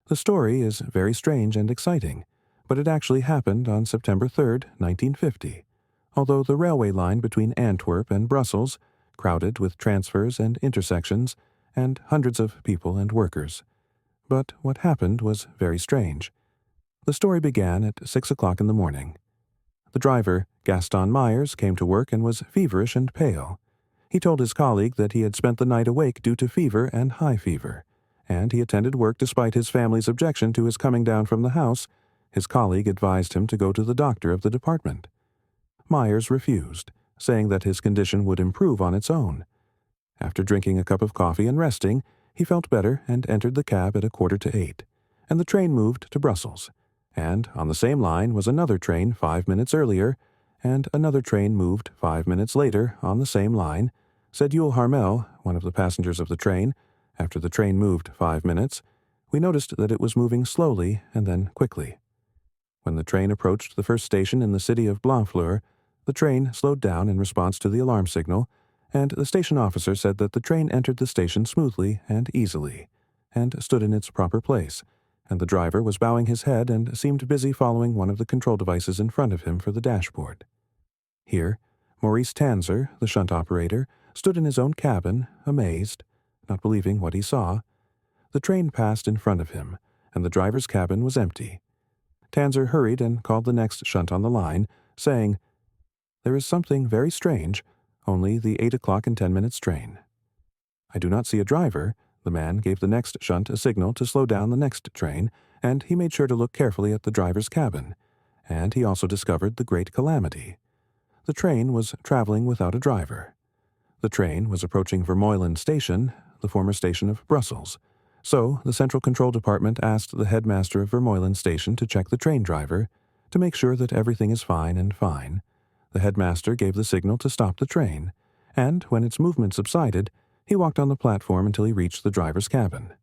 The story is very strange and exciting, but it actually happened on September 3, 1950, although the railway line between Antwerp and Brussels, crowded with transfers and intersections, and hundreds of people and workers. But what happened was very strange. The story began at 6 o'clock in the morning. The driver, Gaston Myers, came to work and was feverish and pale. He told his colleague that he had spent the night awake due to fever and high fever, and he attended work despite his family's objection to his coming down from the house. His colleague advised him to go to the doctor of the department. Myers refused, saying that his condition would improve on its own. After drinking a cup of coffee and resting, he felt better and entered the cab at 7:45, and the train moved to Brussels. And on the same line was another train 5 minutes earlier, and another train moved 5 minutes later on the same line, said Yul Harmel, one of the passengers of the train. After the train moved 5 minutes, we noticed that it was moving slowly and then quickly. When the train approached the first station in the city of Blanfleur, the train slowed down in response to the alarm signal, and the station officer said that the train entered the station smoothly and easily, and stood in its proper place, and the driver was bowing his head and seemed busy following one of the control devices in front of him for the dashboard. Here, Maurice Tanzer, the shunt operator, stood in his own cabin, amazed, not believing what he saw. The train passed in front of him, and the driver's cabin was empty. Tanzer hurried and called the next shunt on the line, saying, "There is something very strange, only the 8 o'clock and 10 minutes train." "I do not see a driver." The man gave the next shunt a signal to slow down the next train, and he made sure to look carefully at the driver's cabin, and he also discovered the great calamity. The train was traveling without a driver. The train was approaching Vermeulen Station, the former station of Brussels. So the Central Control Department asked the headmaster of Vermeulen Station to check the train driver, to make sure that everything is fine and fine. The headmaster gave the signal to stop the train, and when its movement subsided, he walked on the platform until he reached the driver's cabin.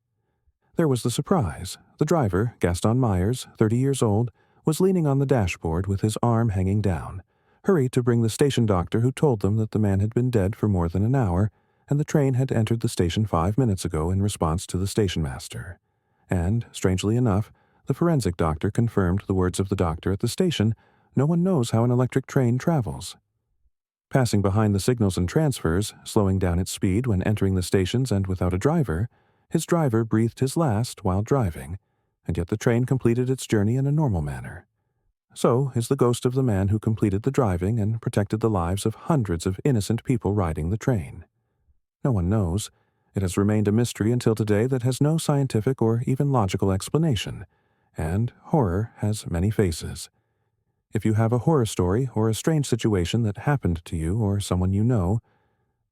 There was the surprise. The driver, Gaston Myers, 30 years old, was leaning on the dashboard with his arm hanging down, hurried to bring the station doctor, who told them that the man had been dead for more than an hour, and the train had entered the station 5 minutes ago in response to the station master. And, strangely enough, the forensic doctor confirmed the words of the doctor at the station: "No one knows how an electric train travels." Passing behind the signals and transfers, slowing down its speed when entering the stations and without a driver, his driver breathed his last while driving, and yet the train completed its journey in a normal manner. So is the ghost of the man who completed the driving and protected the lives of hundreds of innocent people riding the train. No one knows. It has remained a mystery until today that has no scientific or even logical explanation, and horror has many faces. If you have a horror story or a strange situation that happened to you or someone you know,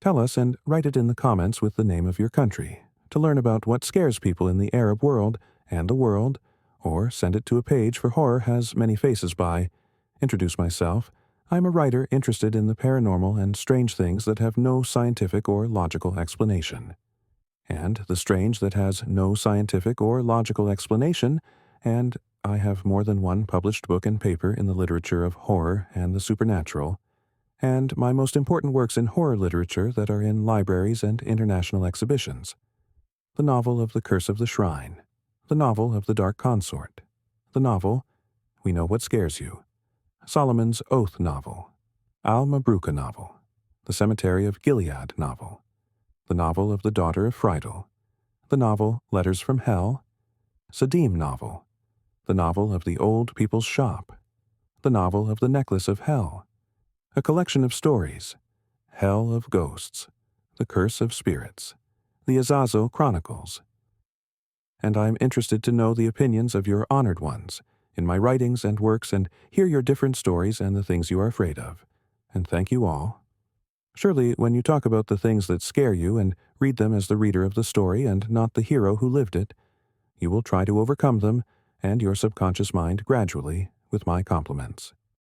tell us and write it in the comments with the name of your country, to learn about what scares people in the Arab world and the world, or send it to a page for Horror Has Many Faces by. Introduce myself. I'm a writer interested in the paranormal and strange things that have no scientific or logical explanation. And the strange that has no scientific or logical explanation, and I have more than one published book and paper in the literature of horror and the supernatural, and my most important works in horror literature that are in libraries and international exhibitions. The novel of The Curse of the Shrine, the novel of The Dark Consort, the novel We Know What Scares You, Solomon's Oath novel, Al-Mabruka novel, the Cemetery of Gilead novel, the novel of The Daughter of Friedel, the novel Letters from Hell, Sadim novel, the novel of The Old People's Shop, the novel of The Necklace of Hell, a collection of stories, Hell of Ghosts, The Curse of Spirits, the Azazel Chronicles. And I am interested to know the opinions of your honored ones in my writings and works, and hear your different stories and the things you are afraid of. And thank you all. Surely, when you talk about the things that scare you and read them as the reader of the story and not the hero who lived it, you will try to overcome them and your subconscious mind gradually, with my compliments.